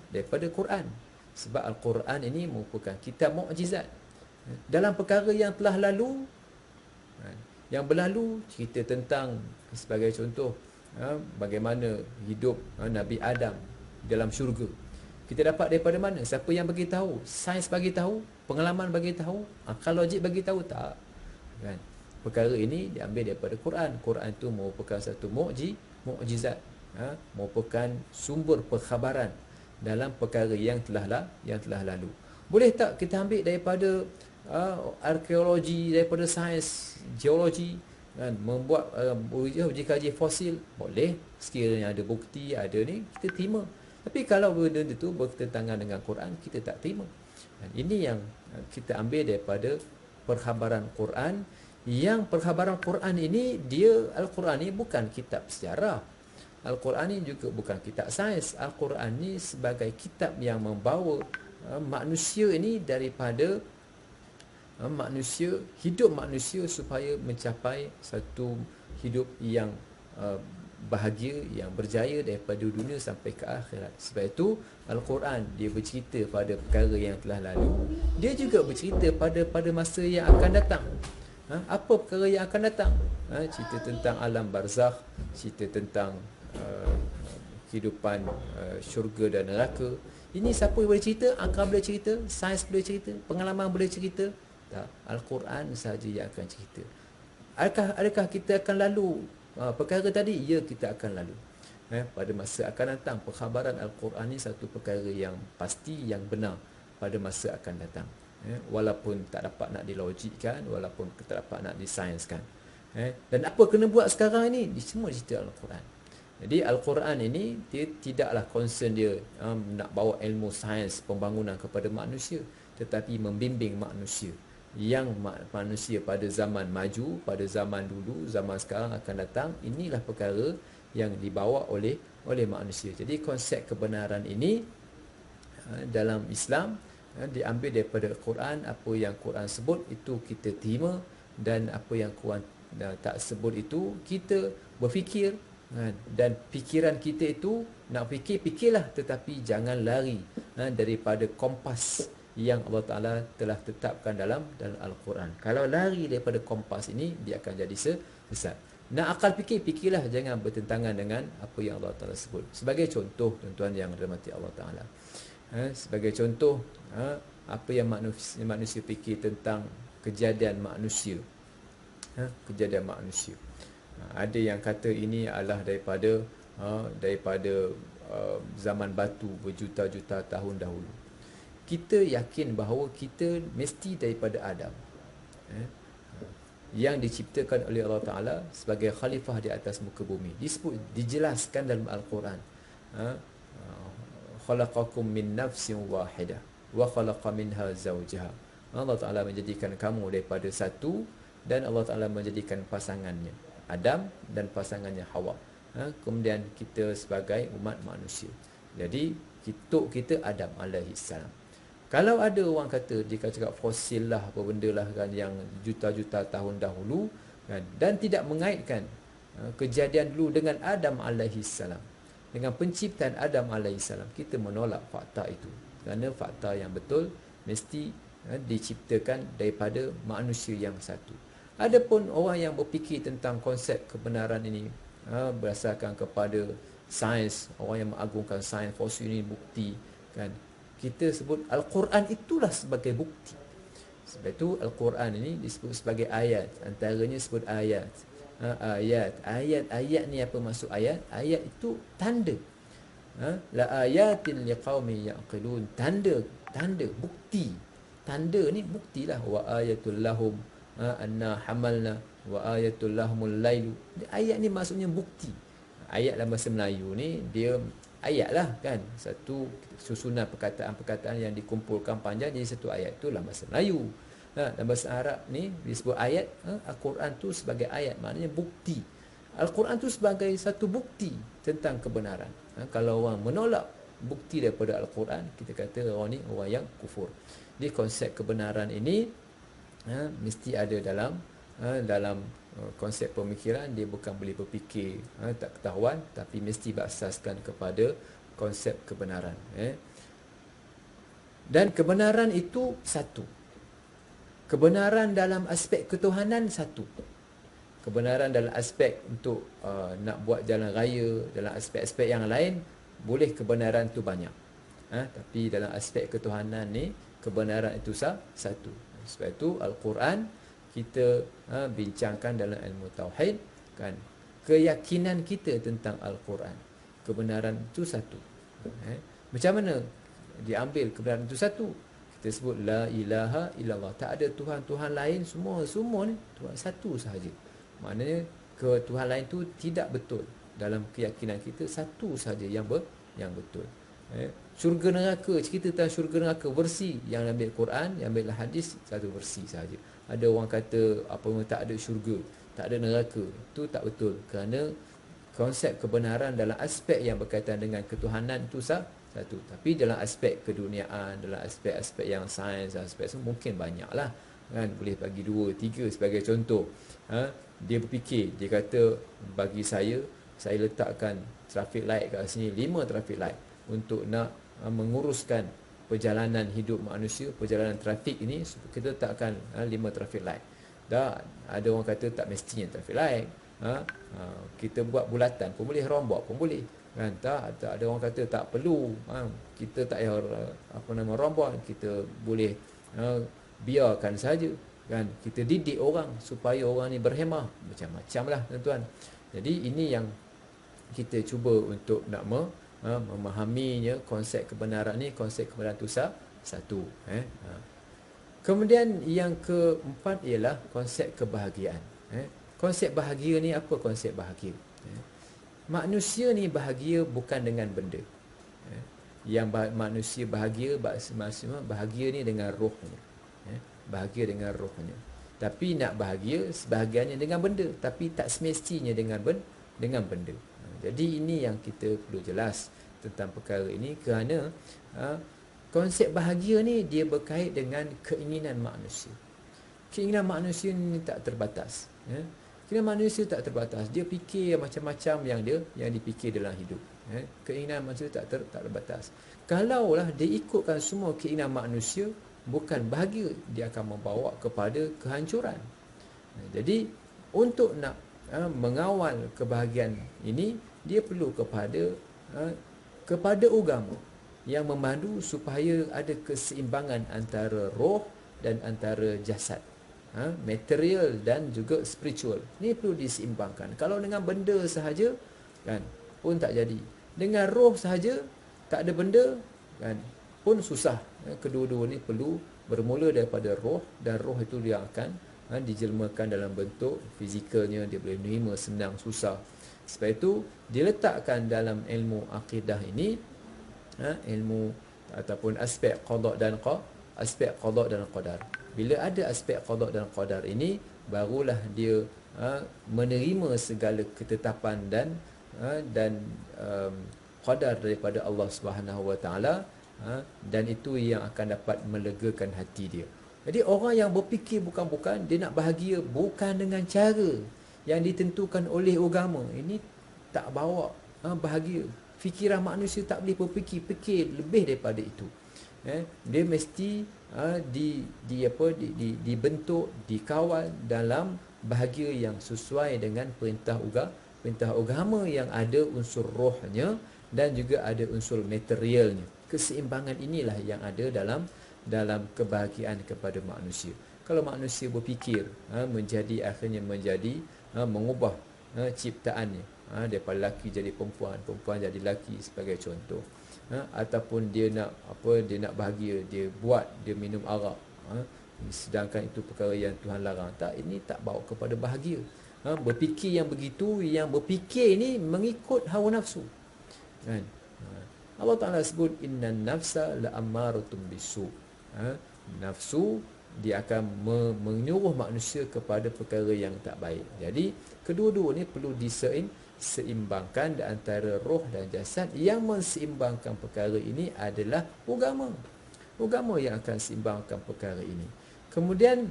daripada Quran. Sebab Al-Quran ini merupakan kitab mukjizat. Dalam perkara yang telah lalu, yang berlalu, cerita tentang, sebagai contoh, bagaimana hidup Nabi Adam dalam syurga. Kita dapat daripada mana? Siapa yang bagi tahu? Sains bagi tahu? Pengalaman bagi tahu? Akal logik bagi tahu? Tak. Kan? Perkara ini diambil daripada Quran. Quran itu merupakan satu mukjizat, merupakan sumber perkhabaran dalam perkara yang telah lalu. Boleh tak kita ambil daripada arkeologi, daripada sains, geologi, kan, membuat uji kaji fosil? Boleh, sekiranya ada bukti, ada ni, kita terima. Tapi kalau benda itu bertentangan dengan Quran, kita tak terima. Dan ini yang kita ambil daripada perkhabaran Quran. Yang perkhabaran Quran ini, Al-Quran ini bukan kitab sejarah. Al-Quran ini juga bukan kitab sains. Al-Quran ini sebagai kitab yang membawa manusia ini daripada hidup manusia supaya mencapai satu hidup yang bahagia, yang berjaya daripada dunia sampai ke akhirat. Sebab itu Al-Quran dia bercerita pada perkara yang telah lalu, dia juga bercerita pada masa yang akan datang. Apa perkara yang akan datang? Cerita tentang alam barzakh, cerita tentang kehidupan syurga dan neraka. Ini siapa boleh cerita? Akal boleh cerita? Sains boleh cerita? Pengalaman boleh cerita? Tak. Al-Quran sahaja yang akan cerita. Adakah kita akan lalu perkara tadi, ya kita akan lalu. Pada masa akan datang, perkhabaran Al-Quran ni satu perkara yang pasti, yang benar pada masa akan datang. Walaupun tak dapat nak dilogikkan, walaupun tak dapat nak disainskan. Dan apa kena buat sekarang ini? Semua cerita Al-Quran. Jadi Al-Quran ini, dia tidaklah concern dia nak bawa ilmu sains pembangunan kepada manusia, tetapi membimbing manusia. Yang manusia pada zaman maju, pada zaman dulu, zaman sekarang akan datang, inilah perkara yang dibawa oleh manusia. Jadi konsep kebenaran ini dalam Islam diambil daripada Al-Quran. Apa yang Quran sebut itu kita terima, dan apa yang Quran tak sebut itu kita berfikir, dan fikiran kita itu nak fikirlah, tetapi jangan lari daripada kompas yang Allah Ta'ala telah tetapkan dalam Al-Quran. Kalau lari daripada kompas ini, dia akan jadi sesat. Nak akal fikirlah, jangan bertentangan dengan apa yang Allah Ta'ala sebut. Sebagai contoh, tuan-tuan yang dirahmati Allah Ta'ala, sebagai contoh, apa yang manusia fikir tentang kejadian manusia. Kejadian manusia, ada yang kata ini adalah daripada zaman batu berjuta-juta tahun dahulu. Kita yakin bahawa kita mesti daripada Adam, yang diciptakan oleh Allah Ta'ala sebagai khalifah di atas muka bumi. Dijelaskan dalam Al-Quran, khalaqakum min nafsin wahidah wa khalaqa minha zawjaha. Allah Ta'ala menjadikan kamu daripada satu, dan Allah Ta'ala menjadikan pasangannya Adam dan pasangannya Hawa. Kemudian kita sebagai umat manusia. Jadi kita Adam alaihissalam. Kalau ada orang kata, dia cakap fosil lah, apa benda lah kan, yang juta-juta tahun dahulu kan, dan tidak mengaitkan kejadian dulu dengan Adam alaihissalam, dengan penciptaan Adam alaihissalam, kita menolak fakta itu. Kerana fakta yang betul mesti diciptakan daripada manusia yang satu. Adapun orang yang berfikir tentang konsep kebenaran ini berdasarkan kepada sains, orang yang mengagungkan sains, fosil ini bukti kan, kita sebut Al-Quran itulah sebagai bukti. Sebab itu Al-Quran ini disebut sebagai ayat. Antaranya sebut ayat. Ayat ni apa maksud ayat? Ayat itu tanda. La ayatin liqaumin yaqilun. Tanda, bukti. Tanda ni buktilah. Wa ayatul lahum anna hamalna wa ayatul lahumul lailu. Ayat ni maksudnya bukti. Ayat dalam bahasa Melayu ni dia ayat lah kan, satu susunan perkataan-perkataan yang dikumpulkan panjang jadi satu ayat. Tu dalam bahasa Melayu. Dalam bahasa Arab ni disebut ayat. Al-Quran tu sebagai ayat, maknanya bukti. Al-Quran tu sebagai satu bukti tentang kebenaran. Kalau orang menolak bukti daripada Al-Quran, kita kata orang ni orang yang kufur. Jadi konsep kebenaran ini mesti ada dalam konsep pemikiran. Dia bukan boleh berfikir tak ketahuan, tapi mesti berasaskan kepada konsep kebenaran. Dan kebenaran itu satu. Kebenaran dalam aspek ketuhanan satu. Kebenaran dalam aspek untuk nak buat jalan raya, dalam aspek-aspek yang lain, boleh kebenaran itu banyak. Tapi dalam aspek ketuhanan ni, kebenaran itu satu. Sebab itu Al-Quran kita bincangkan dalam ilmu tauhid kan, keyakinan kita tentang Al-Quran, kebenaran itu satu. Macam mana diambil kebenaran itu satu? Kita sebut la ilaha illallah, tak ada Tuhan-Tuhan lain, semua ni Tuhan satu sahaja. Maknanya Tuhan lain itu tidak betul. Dalam keyakinan kita satu sahaja yang betul. Syurga neraka, cerita tentang syurga neraka versi yang ambil Quran, yang ambil hadis, satu versi sahaja. Ada orang kata apa pun tak ada syurga, tak ada neraka. Itu tak betul, kerana konsep kebenaran dalam aspek yang berkaitan dengan ketuhanan itu satu. Tapi dalam aspek keduniaan, dalam aspek-aspek yang sains, aspek semua mungkin banyaklah kan, boleh bagi 2, 3 sebagai contoh. Dia berfikir, dia kata bagi saya letakkan traffic light kat sini, 5 traffic light untuk nak menguruskan perjalanan hidup manusia, perjalanan trafik ini, kita letakkan 5 traffic light. Dah ada orang kata tak mestinya traffic light. Kita buat bulatan pun boleh, rombak pun boleh. Kan, tak ada orang kata tak perlu. Kita tak payah rombak, kita boleh biarkan saja. Kan, kita didik orang supaya orang ni berhemah, macam-macam lah tuan-tuan. Jadi ini yang kita cuba untuk nak memahaminya, konsep kebenaran ni, konsep kebenaran tu satu. Kemudian yang keempat ialah konsep kebahagiaan. Konsep bahagia ni apa konsep bahagia? Manusia ni bahagia bukan dengan benda. Manusia bahagia, maksudnya bahagia ni dengan rohnya. Bahagia dengan rohnya. Tapi nak bahagia sebahagiannya dengan benda, tapi tak semestinya dengan benda. Jadi ini yang kita perlu jelas tentang perkara ini, kerana konsep bahagia ni dia berkait dengan keinginan manusia. Keinginan manusia ni tak terbatas. Keinginan manusia tak terbatas. Dia fikir macam-macam yang dipikir dalam hidup. Keinginan manusia tak terbatas. Kalaulah dia ikutkan semua keinginan manusia, bukan bahagia, dia akan membawa kepada kehancuran. Jadi untuk nak mengawal kebahagiaan ini, dia perlu kepada agama yang memandu supaya ada keseimbangan antara roh dan antara jasad, material dan juga spiritual. Ini perlu diseimbangkan. Kalau dengan benda sahaja kan pun tak jadi. Dengan roh sahaja tak ada benda kan pun susah. Kedua-dua ni perlu bermula daripada roh, dan roh itu dia akan dijelmakan dalam bentuk fizikalnya, dia boleh menerima senang susah. Sebab itu diletakkan dalam ilmu akidah ini, ilmu ataupun aspek qada dan qadar. Bila ada aspek qada dan qadar ini, barulah dia menerima segala ketetapan dan qadar daripada Allah Subhanahu Wa Taala, dan itu yang akan dapat melegakan hati dia. Jadi orang yang berfikir bukan-bukan, dia nak bahagia bukan dengan cara yang ditentukan oleh agama, ini tak bawa bahagia. Fikiran manusia tak boleh fikir lebih daripada itu. Dia mesti dibentuk, dikawal dalam bahagia yang sesuai dengan perintah agama yang ada unsur rohnya dan juga ada unsur materialnya. Keseimbangan inilah yang ada dalam kebahagiaan kepada manusia. Kalau manusia berfikir akhirnya menjadi mengubah ciptaannya, daripada lelaki jadi perempuan, perempuan jadi lelaki sebagai contoh, ataupun dia nak bahagia, dia minum arak, sedangkan itu perkara yang Tuhan larang. Tak, ini tak bawa kepada bahagia. Berfikir yang begitu, yang berfikir ini mengikut hawa nafsu kan. Allah Ta'ala sebut innan nafsa la'ammaratun bisu. Nafsu dia akan menyuruh manusia kepada perkara yang tak baik. Jadi kedua-dua ni perlu diseimbangkan antara roh dan jasad. Yang menseimbangkan perkara ini adalah agama yang akan seimbangkan perkara ini. Kemudian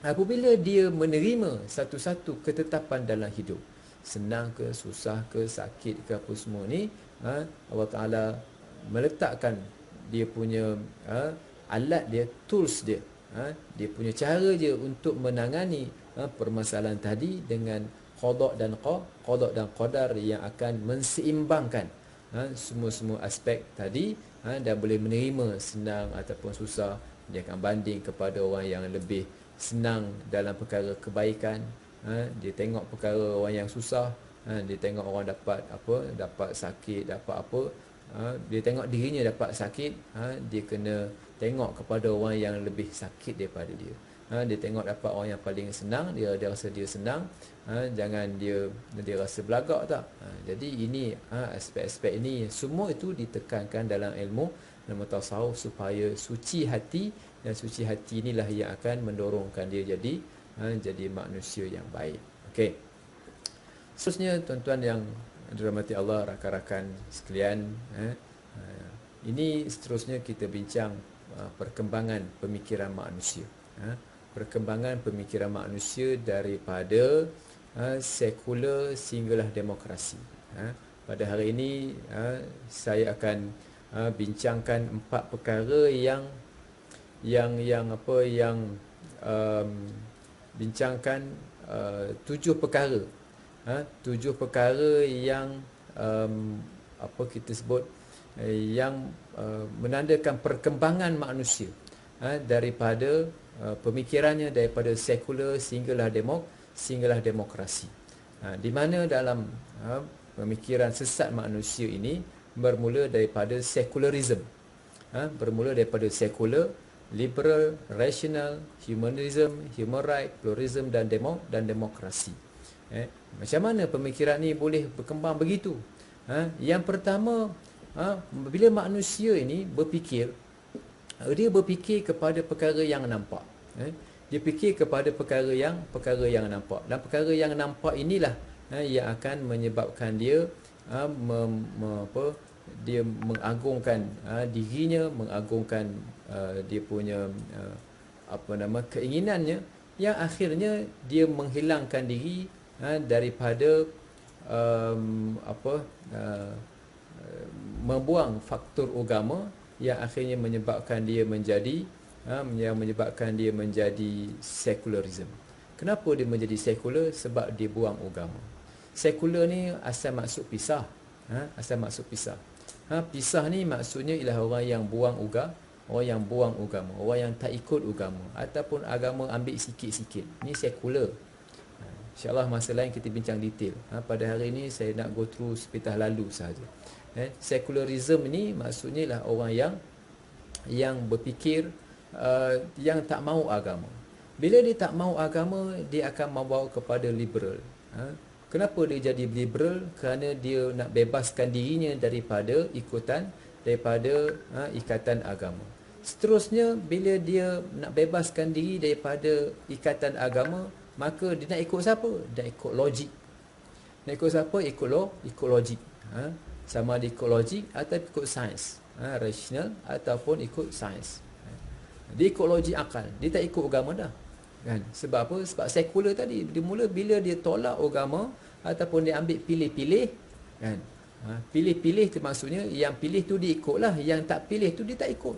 apabila dia menerima satu-satu ketetapan dalam hidup, senang ke, susah ke, sakit ke, apa semua ni, Allah Ta'ala meletakkan dia punya alat dia, tools dia, dia punya cara dia untuk menangani permasalahan tadi dengan qada dan qadar yang akan menseimbangkan semua-semua aspek tadi, dan boleh menerima senang ataupun susah. Dia akan banding kepada orang yang lebih senang dalam perkara kebaikan, dia tengok perkara orang yang susah, dia tengok orang dapat sakit, dapat apa, dia tengok dirinya dapat sakit, dia kena tengok kepada orang yang lebih sakit daripada dia. Dia tengok dapat orang yang paling senang, dia rasa dia senang, jangan dia rasa belagak tak. Jadi ini aspek-aspek ini semua itu ditekankan dalam ilmu tasawuf supaya suci hati, dan suci hati inilah yang akan mendorongkan dia jadi manusia yang baik. Okey. Seterusnya tuan-tuan yang dirahmati Allah, rakan-rakan sekalian, ini seterusnya kita bincang perkembangan pemikiran manusia. Perkembangan pemikiran manusia daripada sekular sehinggalah demokrasi. Pada hari ini saya akan bincangkan 4 perkara bincangkan 7 perkara. 7 perkara yang kita sebut yang menandakan perkembangan manusia daripada pemikirannya daripada sekular sehinggalah demokrasi. Di mana dalam pemikiran sesat manusia ini bermula daripada secularism. Bermula daripada sekular, liberal, rational, humanism, human right, pluralism dan demokrasi. Macam mana pemikiran ni boleh berkembang begitu? Yang pertama, bila manusia ini berfikir, dia berfikir kepada perkara yang nampak. Dia fikir kepada perkara yang nampak. Dan perkara yang nampak inilah yang akan menyebabkan dia dia mengagungkan dirinya, mengagungkan dia punya keinginannya, yang akhirnya dia menghilangkan diri daripada membuang faktor agama, yang akhirnya menyebabkan dia menjadi secularism. Kenapa dia menjadi sekular? Sebab dia buang agama. Sekular ni asal maksud pisah. Pisah ni maksudnya ialah orang yang buang agama, orang yang tak ikut agama, ataupun agama ambil sikit-sikit. Ni sekular. InsyaAllah masa lain kita bincang detail. Pada hari ini saya nak go through sepintas lalu sahaja. Secularism ni maksudnya ialah orang yang berfikir yang tak mahu agama. Bila dia tak mahu agama, dia akan membawa kepada liberal. Kenapa dia jadi liberal? Kerana dia nak bebaskan dirinya daripada ikatan agama. Seterusnya, bila dia nak bebaskan diri daripada ikatan agama, maka dia nak ikut siapa? Dia nak ikut logik. Nak ikut siapa? Ikut logik. Sama ada ikut logik atau ikut sains. Rational ataupun ikut sains. Dia ikut logik akal. Dia tak ikut agama dah. Kan? Sebab apa? Sebab sekular tadi. Dia mula bila dia tolak agama ataupun dia ambil pilih-pilih, kan? Pilih-pilih tu maksudnya yang pilih tu dia ikutlah, yang tak pilih tu dia tak ikut.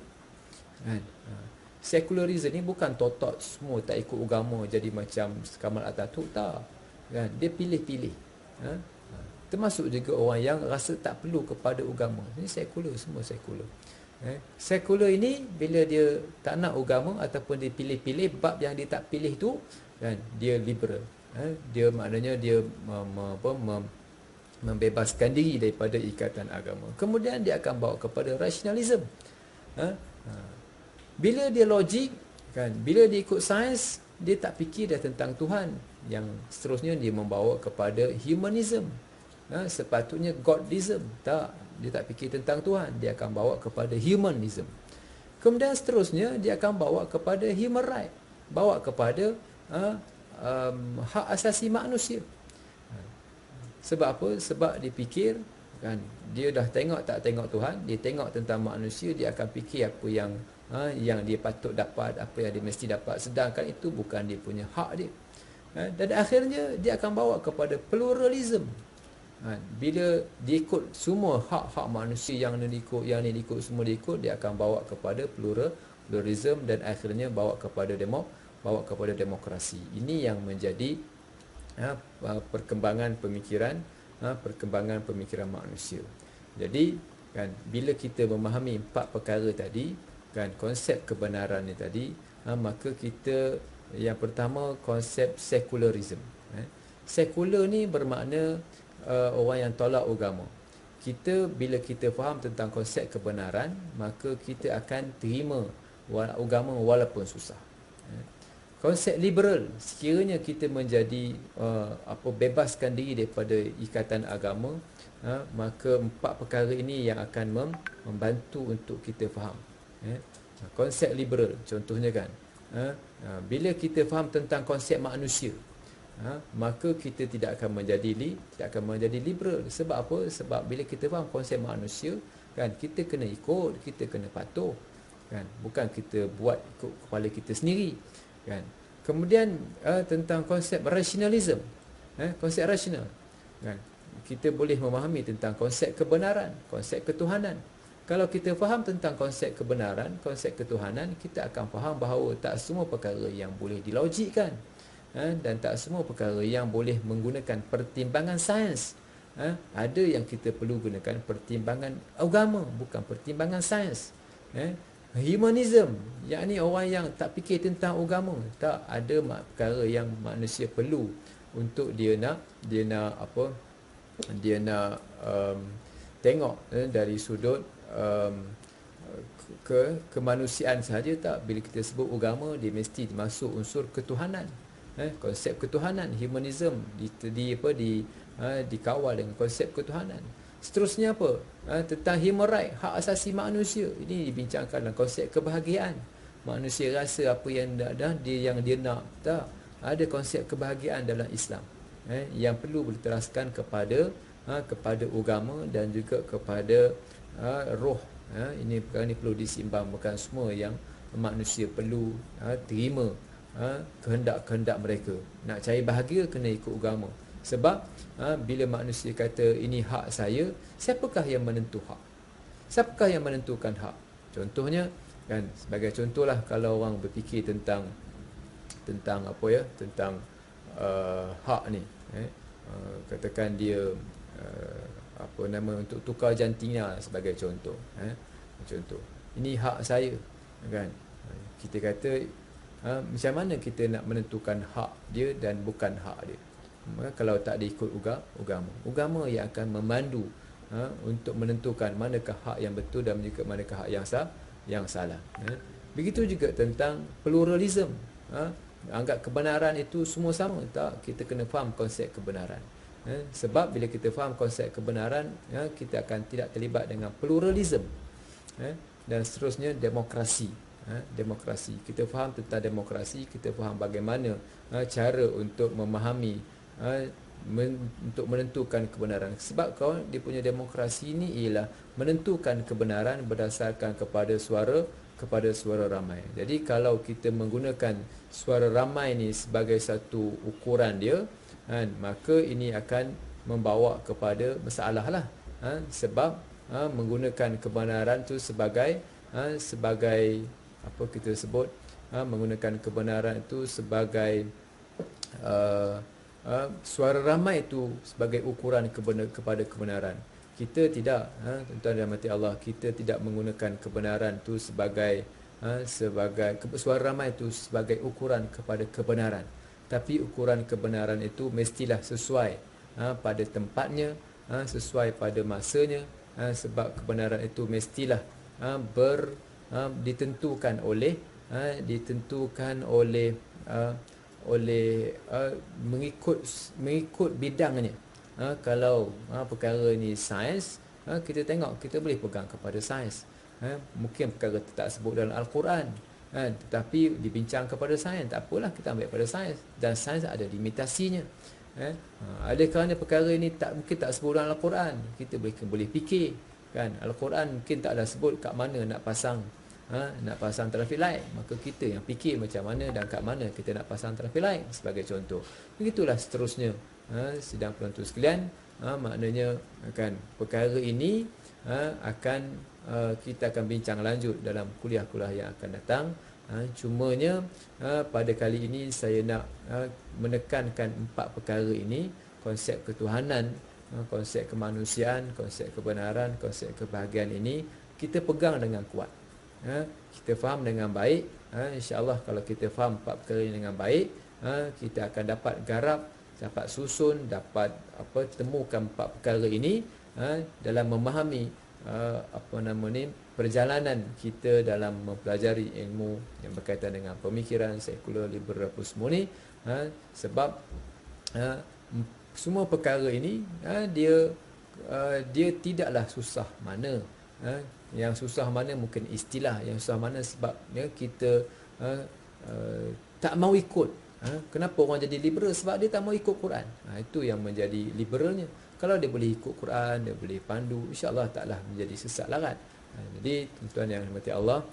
Kan? Secularism ni bukan total semua tak ikut agama jadi macam Kamal Atatürk, tak. Kan? Dia pilih-pilih. Termasuk juga orang yang rasa tak perlu kepada agama. Ini sekular, semua sekular. Sekular ini bila dia tak nak agama ataupun dia pilih-pilih, bab yang dia tak pilih tu, kan, dia liberal. Dia maknanya dia membebaskan diri daripada ikatan agama. Kemudian dia akan bawa kepada rationalism. Bila dia logik, kan, bila dia ikut sains, dia tak fikir dah tentang Tuhan. Yang seterusnya dia membawa kepada humanism. Sepatutnya godism. Tak, dia tak fikir tentang Tuhan, dia akan bawa kepada humanism. Kemudian seterusnya dia akan bawa kepada human right, bawa kepada hak asasi manusia. Sebab apa? Sebab dia fikir, kan, dia dah tengok tak tengok Tuhan, dia tengok tentang manusia, dia akan fikir apa yang dia patut dapat, apa yang dia mesti dapat, sedangkan itu bukan dia punya hak dia. Dan akhirnya dia akan bawa kepada pluralism. Bila dia ikut semua hak-hak manusia, yang ni ikut, semua dia ikut, dia akan bawa kepada pluralism dan akhirnya bawa kepada demokrasi. Ini yang menjadi perkembangan pemikiran manusia. Jadi, kan, bila kita memahami empat perkara tadi, kan, konsep kebenaran ni tadi, maka kita yang pertama konsep secularism. Sekular ni bermakna orang yang tolak agama. Bila kita faham tentang konsep kebenaran, maka kita akan terima agama walaupun susah. Konsep liberal, sekiranya kita menjadi bebaskan diri daripada ikatan agama, maka empat perkara ini yang akan membantu untuk kita faham. Konsep liberal contohnya, kan, bila kita faham tentang konsep manusia, maka kita tidak akan menjadi liberal. Sebab apa? Sebab bila kita faham konsep manusia, kan, kita kena ikut, kita kena patuh, kan, bukan kita buat ikut kepala kita sendiri, kan. Kemudian tentang konsep rationalism, konsep rasional, kan, kita boleh memahami tentang konsep kebenaran, konsep ketuhanan. Kalau kita faham tentang konsep kebenaran, konsep ketuhanan, kita akan faham bahawa tak semua perkara yang boleh dilogikkan, dan tak semua perkara yang boleh menggunakan pertimbangan sains. Ada yang kita perlu gunakan pertimbangan agama, bukan pertimbangan sains. Humanism, yakni orang yang tak fikir tentang agama. Tak, ada perkara yang manusia perlu untuk dia nak apa, dia nak tengok dari sudut kemanusiaan sahaja tak. Bila kita sebut agama, dia mesti masuk unsur ketuhanan, konsep ketuhanan, humanism dikawal dengan konsep ketuhanan. Seterusnya apa? Tentang human right, hak asasi manusia. Ini dibincangkan dalam konsep kebahagiaan. Manusia rasa apa yang dia nak. Tak. Ada konsep kebahagiaan dalam Islam yang perlu diteraskan kepada agama dan juga kepada roh. Ini perkara ini perlu disimbang. Bukan semua yang manusia perlu terima kehendak-kehendak mereka. Nak cari bahagia kena ikut agama. Sebab bila manusia kata ini hak saya, siapakah yang menentu hak? Siapakah yang menentukan hak? Contohnya kan, sebagai contohlah, kalau orang berfikir tentang apa ya, tentang hak ni, katakan dia apa nama, untuk tukar jantinnya sebagai contoh, contoh ini hak saya kan. Kita kata macam mana kita nak menentukan hak dia dan bukan hak dia? Kalau tak diikut agama yang akan memandu untuk menentukan manakah hak yang betul dan juga manakah hak yang salah. Begitu juga tentang pluralism. Anggap kebenaran itu semua sama. Tak, kita kena faham konsep kebenaran. Sebab bila kita faham konsep kebenaran, kita akan tidak terlibat dengan pluralism. Dan seterusnya demokrasi. Demokrasi. Kita faham tentang demokrasi, kita faham bagaimana cara untuk memahami, untuk menentukan kebenaran. Sebab dia punya demokrasi ini ialah menentukan kebenaran berdasarkan kepada suara ramai. Jadi kalau kita menggunakan suara ramai ni sebagai satu ukuran dia, maka ini akan membawa kepada masalah lah. Sebab menggunakan kebenaran tu sebagai apa kita sebut, menggunakan kebenaran itu sebagai suara ramai itu sebagai ukuran kepada kebenaran. Kita tidak, tuan-tuan dan mati Allah, kita tidak menggunakan kebenaran itu sebagai suara ramai itu sebagai ukuran kepada kebenaran. Tapi ukuran kebenaran itu mestilah sesuai pada tempatnya, sesuai pada masanya, sebab kebenaran itu mestilah ditentukan oleh mengikut bidangnya. Kalau perkara ni sains, kita tengok, kita boleh pegang kepada sains. Mungkin perkara tak sebut dalam Al-Quran, tetapi dibincang kepada sains, tak apalah, kita ambil pada sains. Dan sains ada limitasinya. Ada kerana perkara ini mungkin tak sebut dalam Al-Quran, kita boleh fikir kan. Al-Quran mungkin tak ada sebut kat mana nak pasang traffic light, maka kita yang fikir macam mana dan kat mana kita nak pasang traffic light sebagai contoh. Begitulah seterusnya. Sidang penonton sekalian, maknanya kan perkara ini kita akan bincang lanjut dalam kuliah-kuliah yang akan datang. Cumanya pada kali ini saya nak menekankan 4 perkara ini: konsep ketuhanan, konsep kemanusiaan, konsep kebenaran, konsep kebahagiaan ini kita pegang dengan kuat. Kita faham dengan baik. InsyaAllah kalau kita faham 4 perkara ini dengan baik, kita akan dapat garap, dapat susun, dapat temukan 4 perkara ini dalam memahami perjalanan kita dalam mempelajari ilmu yang berkaitan dengan pemikiran sekular, liberal apa semua ni. Sebab semua perkara ini dia tidaklah susah mana. Yang susah mana mungkin istilah, yang susah mana sebab kita tak mau ikut. Kenapa orang jadi liberal? Sebab dia tak mau ikut Quran. Itu yang menjadi liberalnya. Kalau dia boleh ikut Quran, dia boleh pandu, insya-Allah taklah menjadi sesat larat. Jadi tuan-tuan yang dirahmati Allah,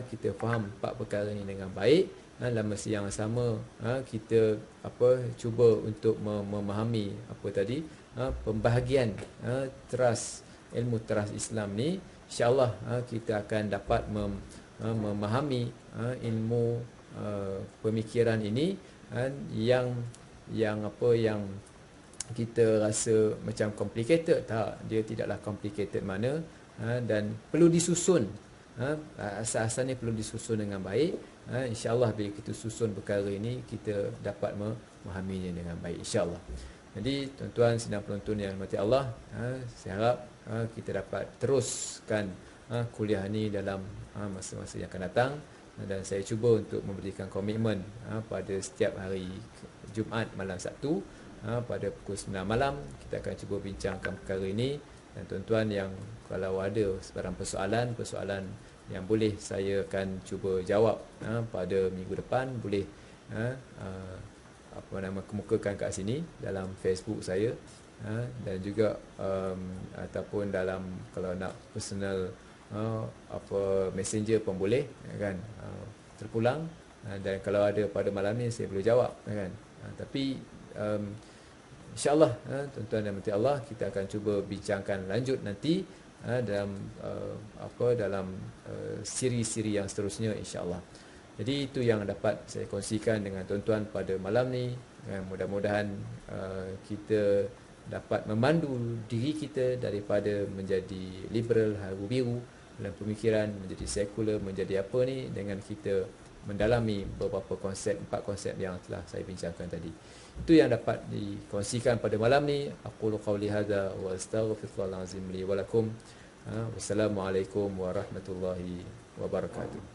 kita faham 4 perkara ini dengan baik. Dalam masa yang sama, kita cuba untuk memahami pembahagian ilmu teras Islam ni. InsyaAllah kita akan dapat memahami ilmu pemikiran ini yang kita rasa macam complicated. Tak, dia tidaklah complicated mana, dan perlu disusun. Asas-asasnya perlu disusun dengan baik. InsyaAllah bila kita susun perkara ini, kita dapat memahaminya dengan baik, insyaAllah. Jadi tuan-tuan sidang penonton yang dirahmati Allah, saya harap kita dapat teruskan kuliah ni dalam masa-masa yang akan datang, dan saya cuba untuk memberikan komitmen pada setiap hari Jumaat malam Sabtu pada pukul 9 malam kita akan cuba bincangkan perkara ini. Dan tuan-tuan yang kalau ada sebarang persoalan yang boleh saya akan cuba jawab pada minggu depan, boleh kemukakan kat sini dalam Facebook saya, dan juga ataupun dalam kalau nak personal messenger pun boleh, kan, terpulang, dan kalau ada pada malam ni saya boleh jawab, kan. Tapi insyaAllah tuan-tuan dan puan Allah, kita akan cuba bincangkan lanjut nanti dalam dalam siri-siri yang seterusnya, insyaAllah. Jadi itu yang dapat saya kongsikan dengan tuan-tuan pada malam ni. Mudah-mudahan kita dapat memandu diri kita daripada menjadi liberal, haru biru dalam pemikiran, menjadi sekular, menjadi apa ni, dengan kita mendalami beberapa konsep, 4 konsep yang telah saya bincangkan tadi. Itu yang dapat dikongsikan pada malam ni. Aqulu qawli hadza wa astaghfirullahal azim li wa lakum. Wassalamualaikum warahmatullahi wabarakatuh.